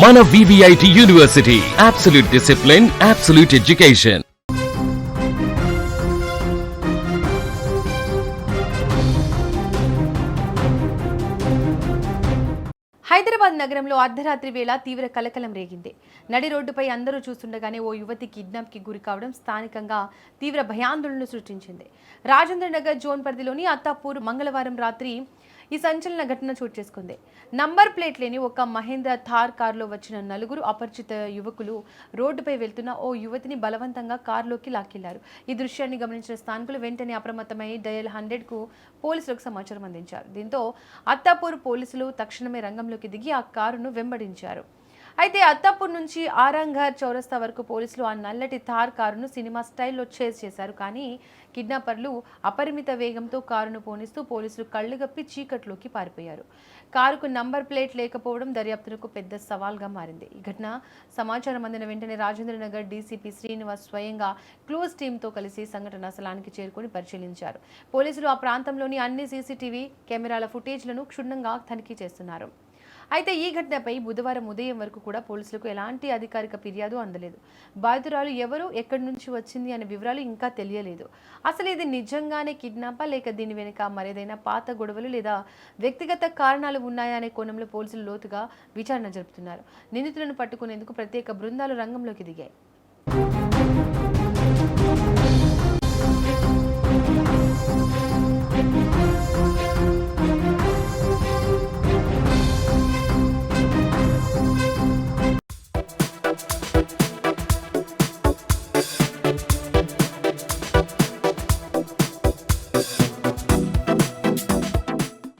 మన VVIT university, absolute discipline, absolute education. Hyderabad నగరంలో అర్ధరాత్రి వేళ తీవ్ర కలకలం రేగింది. నడి రోడ్డుపై అందరూ చూస్తుండగానే ఓ యువతి కిడ్నాప్కి గురి కావడం స్థానికంగా తీవ్ర భయాందోళనలు సృష్టించింది. రాజేంద్ర నగర్ జోన్ పరిధిలోని అత్తాపూర్ మంగళవారం రాత్రి ఈ సంచలన ఘటన చోటు చేసుకుంది. నంబర్ ప్లేట్ లేని ఒక మహేంద్ర థార్ కారులో వచ్చిన నలుగురు అపరిచిత యువకులు రోడ్డుపై వెళ్తున్న ఓ యువతిని బలవంతంగా కారులోకి లాక్కెళ్లారు. ఈ దృశ్యాన్ని గమనించిన స్థానికులు వెంటనే అప్రమత్తమై డయల్ 100కు పోలీసులకు సమాచారం అందించారు. దీంతో అత్తాపూర్ పోలీసులు తక్షణమే రంగంలోకి దిగి ఆ కారును వెంబడించారు. అయితే అత్తాపూర్ నుంచి ఆరంఘర్ చౌరస్తా వరకు పోలీసులు ఆ నల్లటి థార్ కారును సినిమా స్టైల్లో చేజ్ చేశారు. కానీ కిడ్నాపర్లు అపరిమిత వేగంతో కారును పోనిస్తూ పోలీసులు కళ్లుగప్పి చీకట్లోకి పారిపోయారు. కారుకు నంబర్ ప్లేట్ లేకపోవడం దర్యాప్తునకు పెద్ద సవాల్గా మారింది. ఈ ఘటన సమాచారం అందిన వెంటనే రాజేంద్రనగర్ డీసీపీ శ్రీనివాస్ స్వయంగా క్లోజ్ టీంతో కలిసి సంఘటనా స్థలానికి చేరుకుని పరిశీలించారు. పోలీసులు ఆ ప్రాంతంలోని అన్ని సీసీటీవీ కెమెరాల ఫుటేజ్లను క్షుణ్ణంగా తనిఖీ చేస్తున్నారు. అయితే ఈ ఘటనపై బుధవారం ఉదయం వరకు కూడా పోలీసులకు ఎలాంటి అధికారిక ఫిర్యాదు అందలేదు. బాధితురాలు ఎవరు, ఎక్కడి నుంచి వచ్చింది అనే వివరాలు ఇంకా తెలియలేదు. అసలు ఇది నిజంగానే కిడ్నాపా, లేక దీని వెనుక మరేదైనా పాత గొడవలు లేదా వ్యక్తిగత కారణాలు ఉన్నాయా అనే కోణంలో పోలీసులు లోతుగా విచారణ జరుపుతున్నారు. నిందితులను పట్టుకునేందుకు ప్రత్యేక బృందాలు రంగంలోకి దిగాయి.